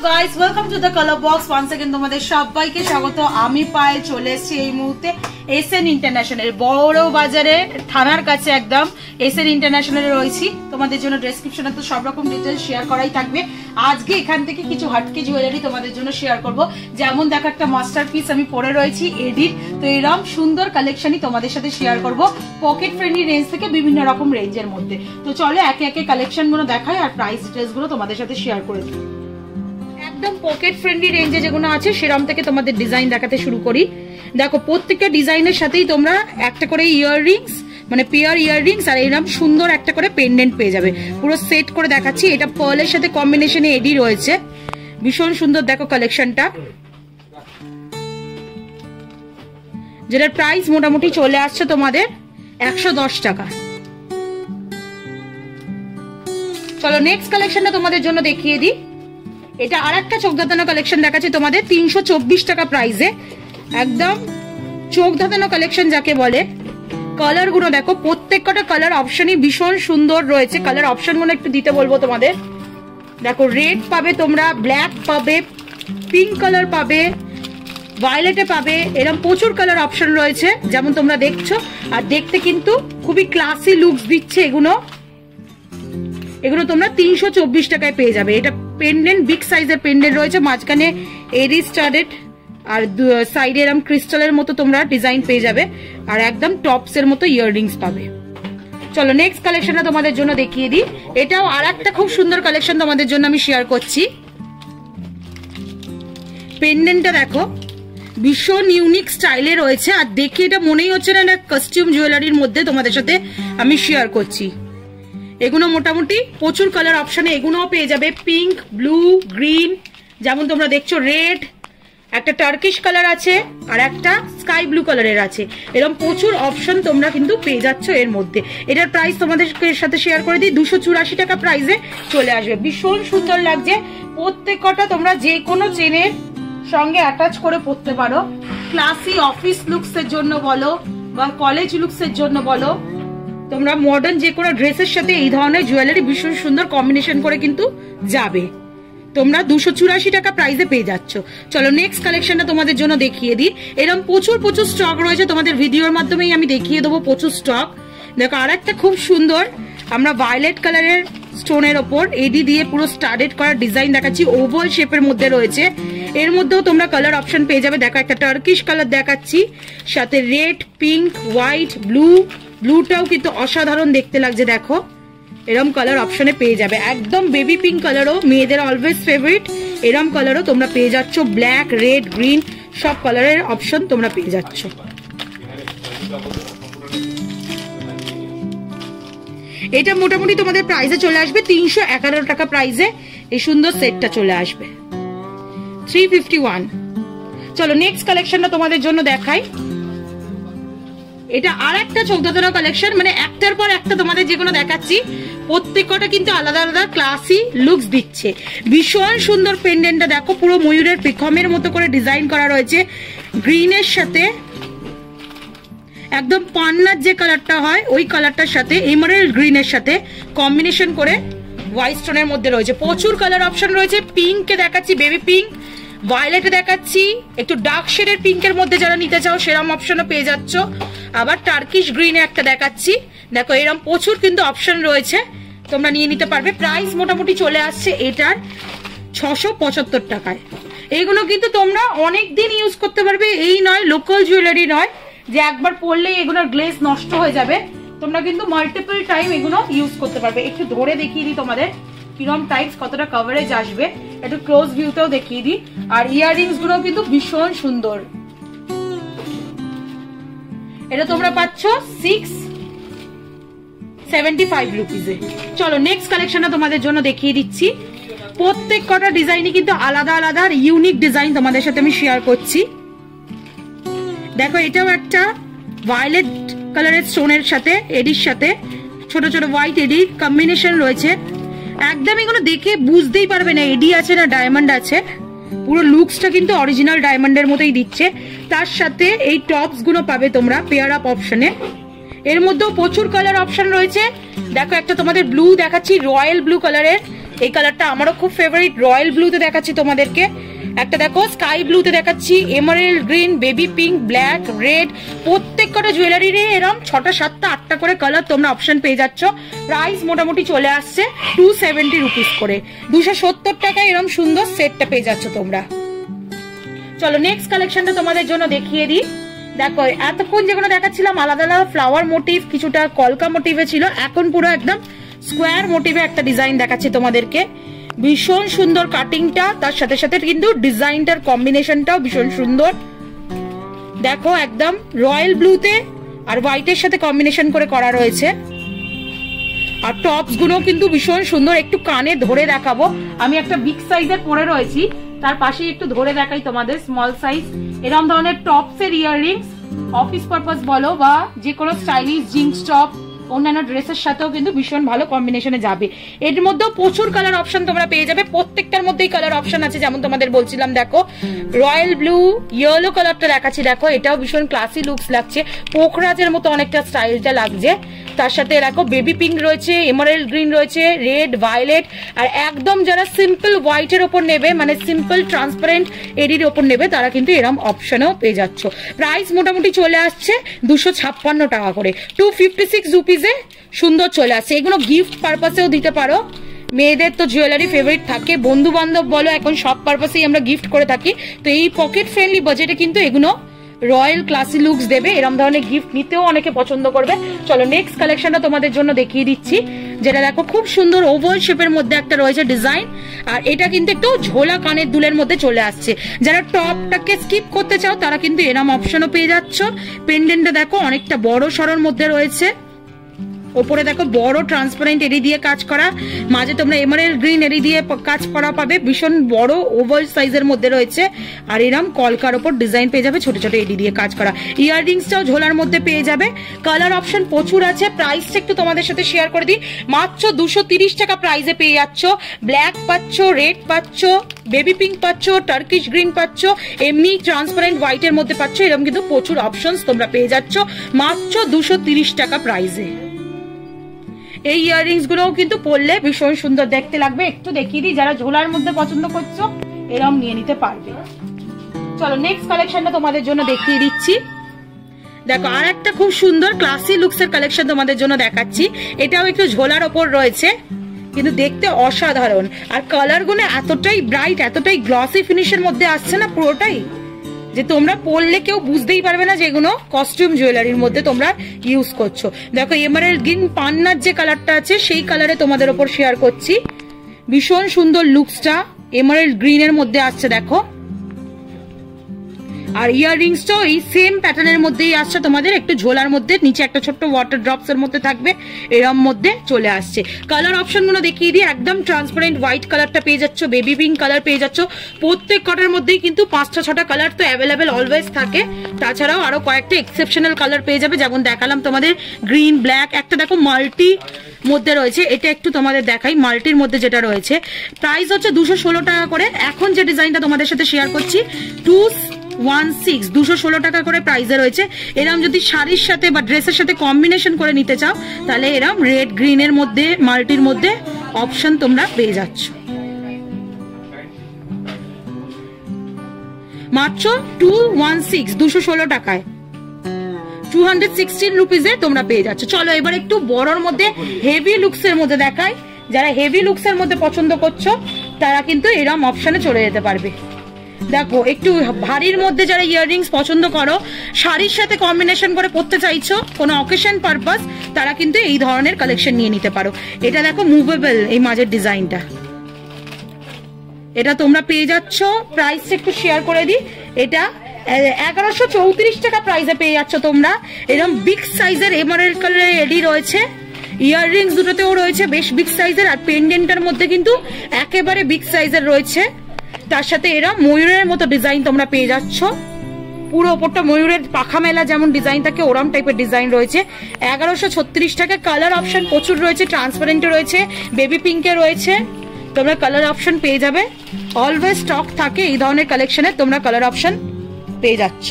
Guys welcome to the colour box once again তোমাদের সবাইকে স্বাগত। আমি পায়ে চলে এসেছি এই মুহূর্তে এসএন ইন্টারন্যাশনাল বড় বাজারে থানার কাছে একদম এসএন ইন্টারন্যাশনালে রয়েছি। তোমাদের জন্য ডেসক্রিপশনে তো সব রকম ডিটেইলস শেয়ার করাই থাকবে। আজকে এখান থেকে কিছু হাটকে জুয়েলারি তোমাদের জন্য শেয়ার করব। যেমন দেখো একটা মাস্টারপিস আমি পরে রয়েছি এডিট, তো এরকম সুন্দর কালেকশনই তোমাদের সাথে শেয়ার করব পকেট ফ্রেন্ডলি রেঞ্জ থেকে বিভিন্ন রকম রেঞ্জের মধ্যে। তো চলো একে একে কালেকশনগুলো দেখাই আর প্রাইস ডিটেইলসগুলো তোমাদের সাথে শেয়ার করে দিই। একদম পকেট ফ্রেন্ডলি রেঞ্জে যেগুলো আছে সেরকম থেকে তোমাদের ডিজাইন দেখাতে শুরু করি। দেখো প্রত্যেকটা ডিজাইনের সাথেই তোমরা একটা করে ইয়াররিংস মানে পেয়ার ইয়াররিংস আর এরকম সুন্দর একটা করে পেন্ডেন্ট পেয়ে যাবে। পুরো সেট করে দেখাচ্ছি। এটা পার্লের সাথে কম্বিনেশনে এডি রয়েছে, ভীষণ সুন্দর দেখো কালেকশনটা, যেটার প্রাইস মোটামুটি চলে আসছে তোমাদের 110 টাকা। চলো নেক্সট কালেকশনটা তোমাদের জন্য দেখিয়ে দিই। এটা আর একটা চোখ ধাঁধানো কালেকশন দেখাচ্ছে তোমাদের 324 টাকা প্রাইসে। একদম চোখ ধাঁধানো কালেকশন যাকে বলে। কালার গুলো দেখো প্রত্যেক কটা কালার অপশনই ভীষণ সুন্দর রয়েছে। কালার অপশন গুলো একটু দিতে বলবো তোমাদের। দেখো রেড পাবে তোমরা, ব্ল্যাক পাবে, পিঙ্ক কালার পাবে, ভায়োলেটে পাবে, এরকম প্রচুর কালার অপশন রয়েছে যেমন তোমরা দেখছো। আর দেখতে কিন্তু খুবই ক্লাসি লুকস দিচ্ছে এগুলো। এগুলো তোমরা 324 টাকায় পেয়ে যাবে। এটা পেন্ডেন্ট বিগ সাইজের পেন্ডেন্ট রয়েছে, মাঝখানে এরি স্টাডেড আর সাইডে এরকম ক্রিস্টালের মতো তোমরা ডিজাইন পেয়ে যাবে আর একদম টপস এর মতো ইয়াররিংস পাবে। চলো নেক্সট কালেকশনটা তোমাদের জন্য দেখিয়ে দিই। এটাও আর একটা খুব সুন্দর কালেকশন তোমাদের জন্য আমি শেয়ার করছি। পেন্ডেন্টটা দেখো ভীষণ ইউনিক স্টাইলে রয়েছে আর দেখে এটা মনেই হচ্ছে না একটা কস্টিউম জুয়েলারির মধ্যে তোমাদের সাথে আমি শেয়ার করছি। এগুলো মোটামুটি প্রচুর কালার অপশনে এগুলোও পেয়ে যাবে, পিঙ্ক, ব্লু, গ্রিন, যেমন তোমরা দেখছো রেড, একটা টার্কিশ কালার আছে আর একটা স্কাই ব্লু কালারের আছে। এরকম প্রচুর অপশন তোমরা কিন্তু পেয়ে যাচ্ছ এর মধ্যে। এটার প্রাইস তোমাদের সাথে শেয়ার করে দিই, 284 টাকা প্রাইসে চলে আসবে। ভীষণ সুন্দর লাগছে। প্রত্যেক কটা তোমরা যে কোনো চেনের সঙ্গে অ্যাটাচ করে পরতে পারো। ক্লাসি অফিস লুকস এর জন্য বলো বা কলেজ লুকস এর জন্য বলো, তোমরা মডার্ন যে কোনো ড্রেসের সাথে এই ধরনের জুয়েলারি ভীষণ সুন্দর কম্বিনেশন করে কিন্তু যাবে। তোমরা 284 টাকা প্রাইসে পেয়ে যাচ্ছ। চলো নেক্সট কালেকশনটা তোমাদের জন্য দেখিয়ে দিই। এরকম প্রচুর স্টক রয়েছে, তোমাদের ভিডিওর মাধ্যমেই আমি দেখিয়ে দেবো প্রচুর স্টক। দেখো আর একটা খুব সুন্দর আমরা ভায়োলেট কালারের স্টোনের ওপর এডি দিয়ে পুরো স্টাডেড করা ডিজাইন দেখাচ্ছি, ওভাল শেপের মধ্যে রয়েছে। এর মধ্যেও তোমরা কালার অপশন পেয়ে যাবে। দেখো একটা টার্কিশ কালার দেখাচ্ছি, সাথে রেড, পিঙ্ক, হোয়াইট, ব্লু। ব্লুটাও কিন্তু অসাধারণ দেখতে লাগছে। দেখো এরম কালার অপশনে পেয়ে যাবে। একদম বেবি পিঙ্ক কালারও মেয়েদের অলওয়েজ ফেভারিট, এরম কালারও তোমরা পেয়ে যাচ্ছ। ব্ল্যাক, রেড, গ্রিন সব কালারের অপশন তোমরা পেয়ে যাচ্ছ। এটা মোটামুটি তোমাদের প্রাইসে চলে আসবে 311 টাকা প্রাইসে এই সুন্দর সেটটা চলে আসবে 351। চলো নেক্সট কালেকশনটা তোমাদের জন্য দেখাই। এটা আর একটা চোখ ধাঁধানো কালেকশন, মানে একটার পর একটা তোমাদের যেগুলো দেখাচ্ছি প্রত্যেক কটা কিন্তু আলাদা আলাদা ক্লাসি লুকস দিচ্ছে। ভীষণ সুন্দর পেন্ডেন্টটা দেখো, পুরো ময়ূরের পেখমের মতো করে ডিজাইন করা রয়েছে। গ্রিনের সাথে একদম পান্নার যে কালারটা হয় ওই কালারটার সাথে এমারেল্ড গ্রিনের সাথে কম্বিনেশন করে হোয়াইট স্টোনের মধ্যে রয়েছে। প্রচুর কালার অপশন রয়েছে। পিঙ্কে দেখাচ্ছি, বেবি পিঙ্ক, ভায়োলেটে দেখাচ্ছি, একটু ডার্ক শেডের পিঙ্কের মধ্যে যারা নিতে চাও সেরকম অপশনও পেয়ে যাচ্ছ। আবার টার্কিশ গ্রিনে একটা দেখাচ্ছি। দেখো এরকম প্রচুর কিন্তু অপশন রয়েছে, তোমরা নিয়ে নিতে পারবে। প্রাইস মোটামুটি চলে আসছে এটার 675 টাকায়। এইগুলো কিন্তু তোমরা অনেক দিন ইউজ করতে পারবে, এই নয় লোকাল জুয়েলারি নয় যে একবার পরলেই এগুলোর গ্লেজ নষ্ট হয়ে যাবে। তোমরা কিন্তু মাল্টিপল টাইম এগুলো ইউজ করতে পারবে। একটু ধরে দেখিয়ে দিই তোমাদের কিরম টাইপস কতটা কভারেজ আসবে, একটু ক্লোজ ভিউতেও দেখিয়ে দিই। আর ইয়াররিংস গুলো কিন্তু ভীষণ সুন্দর। এটা তোমরা পাচ্ছ 675 রুপিসে। চলো নেক্সট কালেকশনটা তোমাদের জন্য দেখিয়ে দিচ্ছি। প্রত্যেক কটা ডিজাইনই কিন্তু আলাদা আলাদা আর ইউনিক ডিজাইন তোমাদের সাথে আমি শেয়ার করছি। দেখো এটাও একটা ভায়োলেট কালারের স্টোনের সাথে এডির সাথে ছোট ছোট হোয়াইট এডির কম্বিনেশন রয়েছে। একদম এগুলো দেখে বুঝতেই পারবে না এডি আছে না ডায়মন্ড আছে। পুরো লুকসটা কিন্তু অরিজিনাল ডায়মন্ডের মতোই দিচ্ছে। তার সাথে এই টপস গুলো পাবে তোমরা পেয়ার আপ অপশনে। এর মধ্যেও প্রচুর কালার অপশন রয়েছে। দেখো একটা তোমাদের ব্লু দেখাচ্ছি, রয়্যাল ব্লু কালারের, এই কালারটা আমারও খুব ফেভারিট। রয়্যাল ব্লুতে দেখাচ্ছি তোমাদেরকে, একটা দেখো স্কাই ব্লুতে দেখাচ্ছি, emerald green, baby pink, black, red, প্রত্যেক কটা জুয়েলারির এরকম 6টা 7টা 8টা করে কালার তোমরা অপশন পেয়ে যাচ্ছ। প্রাইস মোটামুটি চলে আসছে 270 রুপিস করে, 270 টাকায় এরকম সুন্দর সেটটা পেয়ে যাচ্ছ তোমরা। চলো নেক্সট কালেকশনটা তোমাদের জন্য দেখিয়ে দিই। দেখো এতক্ষণ যেগুলো দেখাচ্ছিলাম আলাদা আলাদা ফ্লাওয়ার মোটিভ, কিছুটা কলকা মোটিভে ছিল, এখন পুরো একদম স্কোয়ার মোটিভে একটা ডিজাইন দেখাচ্ছি তোমাদেরকে। ভীষণ সুন্দর কাটিংটা, তার সাথে সাথে কিন্তু ডিজাইনটার কম্বিনেশনটাও ভীষণ সুন্দর। দেখো একদম রয়্যাল ব্লুতে আর হোয়াইটের সাথে কম্বিনেশন করে করা রয়েছে। আর টপস গুলো কিন্তু ভীষণ সুন্দর, একটু কানে ধরে দেখাবো। আমি একটা বিগ সাইজের পরে রয়েছি, তার পাশে একটু ধরে দেখাই তোমাদের স্মল সাইজ। এরকম ধরনের টপস এর ইয়াররিংস অফিস পারপাস বলো বা যে কোনো স্টাইলিশ জিন্স টপ অন্যান্য ড্রেসের সাথেও কিন্তু ভীষণ ভালো কম্বিনেশনে যাবে। এর মধ্যেও প্রচুর কালার অপশন তোমরা পেয়ে যাবে, প্রত্যেকটার মধ্যেই কালার অপশন আছে। যেমন তোমাদের বলছিলাম দেখো রয়্যাল ব্লু, ইয়েলো কালারটা দেখাচ্ছি, দেখো এটাও ভীষণ ক্লাসি লুকস লাগছে, পোখরাজের মতো অনেকটা স্টাইলটা লাগছে। তার সাথে দেখো বেবি পিঙ্ক রয়েছে, এমারেল্ড গ্রিন রয়েছে, রেড, ভায়োলেট, আর একদম যারা সিম্পল হোয়াইটের ওপর নেবে, মানে সিম্পল ট্রান্সপারেন্ট এডির ওপর নেবে, তারা কিন্তু এরকম অপশনও পেয়ে যাচ্ছ। প্রাইস মোটামুটি চলে আসছে 256 টাকা করে, 256 রুপিজে সুন্দর চলে আসছে। এগুলো গিফট পারপাসেও দিতে পারো, মেয়েদের তো জুয়েলারি ফেভারিট থাকে, বন্ধু বান্ধব বলো, এখন সব পারপাসেই আমরা গিফট করে থাকি। তো এই পকেট ফ্রেন্ডলি বাজেটে কিন্তু এগুলো রয়্যাল ক্লাসি লুকস দেবে, এরকম ধরনের গিফট নিতেও অনেকে পছন্দ করবে। চলো নেক্সট কালেকশনটা তোমাদের জন্য দেখিয়ে দিচ্ছি, যেটা দেখো খুব সুন্দর ওভাল শেপের মধ্যে একটা রয়েছে ডিজাইন, আর এটা কিন্তু একটু ঝোলা কানের দুলের মধ্যে চলে আসছে। যারা টপটাকে স্কিপ করতে চাও তারা কিন্তু এরকম অপশনও পেয়ে যাচ্ছ। পেন্ডেন্টটা দেখো অনেকটা বড় সরোর মধ্যে রয়েছে, ওপরে দেখো বড় ট্রান্সপারেন্ট এরি দিয়ে কাজ করা, মাঝে তোমরা এমারেল্ড গ্রিন এরি দিয়ে কাজ করা পাবে, ভীষণ বড় ওভাল সাইজের মধ্যে রয়েছে। আর এরম কলকার ওপর ডিজাইন পেয়ে যাবে, ছোট ছোট এডি দিয়ে কাজ করা। ইয়াররিংসটাও ঝোলার মধ্যে পেয়ে যাবে। কালার অপশন প্রচুর আছে, প্রাইসটা একটু তোমাদের সাথে শেয়ার করে দিই। মাত্র 230 টাকা প্রাইসে পেয়ে যাচ্ছ। ব্ল্যাক পাচ্ছ, রেড পাচ্ছ, বেবি পিঙ্ক পাচ্ছ, টার্কিশ গ্রিন পাচ্ছ, এমনি ট্রান্সপারেন্ট হোয়াইটের মধ্যে পাচ্ছ। এরকম কিন্তু প্রচুর অপশনস তোমরা পেয়ে যাচ্ছ মাত্র 230 টাকা প্রাইসে। এই ইয়াররিংস গুলোও কিন্তু পরলে ভীষণ সুন্দর দেখতে লাগবে। একটু দেখিয়ে দিই, যারা ঝোলার মধ্যে পছন্দ করছো এরকম নিয়ে নিতে পারবে। চলো নেক্সট কালেকশনটা তোমাদের জন্য দেখিয়ে দিচ্ছি। দেখো আর একটা খুব সুন্দর ক্লাসি লুকস এর কালেকশন তোমাদের জন্য দেখাচ্ছি। এটাও একটু ঝোলার ওপর রয়েছে, কিন্তু দেখতে অসাধারণ। আর কালার গুলো এতটাই ব্রাইট, এতটাই গ্লসি ফিনিশের মধ্যে আসছে না পুরোটাই, যে তোমরা পরলে কেউ বুঝতেই পারবে না যে এগুলো কস্টিউম জুয়েলারির মধ্যে তোমরা ইউজ করছো। দেখো এমারেল্ড গ্রিন পান্নার যে কালারটা আছে সেই কালারে তোমাদের ওপর শেয়ার করছি। ভীষণ সুন্দর লুকসটা এমারেল্ড গ্রিনের মধ্যে আসছে দেখো। আর ইয়াররিংসটাও এই সেম প্যাটার্নের মধ্যেই আসছে তোমাদের, একটু ঝোলার মধ্যে, নিচে একটা ছোট্ট ওয়াটার ড্রপস এর মধ্যে থাকবে, এরম মধ্যে চলে আসছে। কালার অপশন গুলো দেখিয়ে দিই, একদম ট্রান্সপারেন্ট হোয়াইট কালারটা পেয়ে যাচ্ছ, বেবি পিঙ্ক কালার পেয়ে যাচ্ছ। প্রত্যেক কটার মধ্যেই কিন্তু 5টা 6টা কালার তো অ্যাভেলেবেল অলওয়েজ থাকে, তাছাড়াও আরো কয়েকটা এক্সেপশনাল কালার পেয়ে যাবে, যেমন দেখালাম তোমাদের গ্রিন, ব্ল্যাক, একটা দেখো মাল্টি মধ্যে রয়েছে, এটা একটু তোমাদের দেখাই। মাল্টির মধ্যে যেটা রয়েছে প্রাইস হচ্ছে 216 টাকা করে। এখন যে ডিজাইনটা তোমাদের সাথে শেয়ার করছি 216 টাকা করে প্রাইসে রয়েছে। এরম যদি শাড়ির সাথে বা ড্রেসের সাথে কম্বিনেশন করে নিতে চাও তাহলে এরম রেড গ্রিনের মধ্যে মাল্টির মধ্যে অপশন তোমরা পেয়ে যাচ্ছ মাত্র 216 টাকায়, 216 রুপিজে তোমরা পেয়ে যাচ্ছ। চলো এবার একটু বড়র মধ্যে হেভি লুকস এর মধ্যে দেখাই। যারা হেভি লুকস এর মধ্যে পছন্দ করছো তারা কিন্তু এরম অপশনে চলে যেতে পারবে। দেখো একটু ভারীর মধ্যে যারা ইয়াররিংস পছন্দ করো, শাড়ির সাথে কম্বিনেশন করে পরতে চাইছো কোনো অকেশন পারপাস, তারা কিন্তু এই ধরনের কালেকশন নিয়ে নিতে পারো। এটা দেখো মুভেবল, এই মাঝের ডিজাইনটা, এটা তোমরা পেয়ে যাচ্ছ। প্রাইস একটু শেয়ার করে দিই, এটা 1134 টাকা প্রাইসে পেয়ে যাচ্ছ তোমরা। এরকম বিগ সাইজের এমারেল্ড কালারের এডি রয়েছে, ইয়াররিংস দুটোতেও রয়েছে বেশ বিগ সাইজের, আর পেন্ডেন্টের মধ্যে কিন্তু একেবারে বিগ সাইজের রয়েছে। তার সাথে এরা ময়ূরের মতো ডিজাইন তোমরা পেয়ে যাচ্ছ, পুরো ওপরটা ময়ূরের পাখা মেলা যেমন ডিজাইন থাকে ওরম টাইপের ডিজাইন রয়েছে। 1136 টাকা। কালার অপশন প্রচুর রয়েছে, ট্রান্সপারেন্টে রয়েছে, বেবি পিঙ্কে রয়েছে, তোমরা কালার অপশন পেয়ে যাবে। অলওয়েজ স্টক থাকে এই ধরনের কালেকশনে, তোমরা কালার অপশন পেয়ে যাচ্ছ।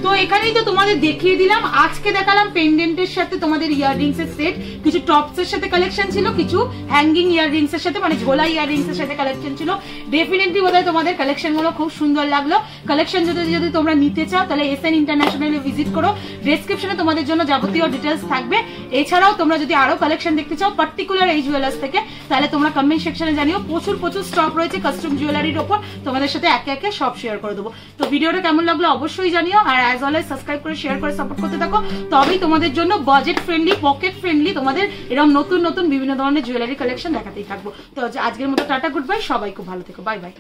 তো এখানেই তো তোমাদের দেখিয়ে দিলাম, আজকে দেখালাম পেন্ডেন্টের সাথে তোমাদের ইয়াররিংস এর সেট, কিছু টপস এর সাথে কালেকশন ছিল, কিছু হ্যাঙ্গিং ইয়াররিংস এর সাথে মানে ঝোলা ইয়াররিংস এর সাথে কালেকশন ছিল। ডেফিনেটলি বোধহয় তোমাদের কালেকশন গুলো খুব সুন্দর লাগলো। কালেকশন যদি তোমরা নিতে চাও তাহলে এসএন ইন্টারন্যাশনালে ভিজিট করো, ডেসক্রিপশনে তোমাদের জন্য যাবতীয় ডিটেলস থাকবে। এছাড়াও তোমরা যদি আরো কালেকশন দেখতে চাও পার্টিকুলার এই জুয়েলার্স থেকে, তাহলে তোমরা কমেন্ট সেকশনে জানিও। প্রচুর স্টক রয়েছে কাস্টম জুয়েলারির ওপর, তোমাদের সাথে একে একে সব শেয়ার করে দেবো। তো ভিডিওটা কেমন লাগলো অবশ্যই জানিও, আর অ্যাজ অলওয়েজ সাবস্ক্রাইব করে শেয়ার করে সাপোর্ট করতে থাকো, তবেই তোমাদের জন্য বাজেট ফ্রেন্ডলি, পকেট ফ্রেন্ডলি তোমাদের এরকম নতুন বিভিন্ন ধরনের জুয়েলারি কালেকশন দেখাতেই থাকবো। তো আজকের মতো টাটা, গুড বাই, সবাই খুব ভালো থেকো, বাই বাই।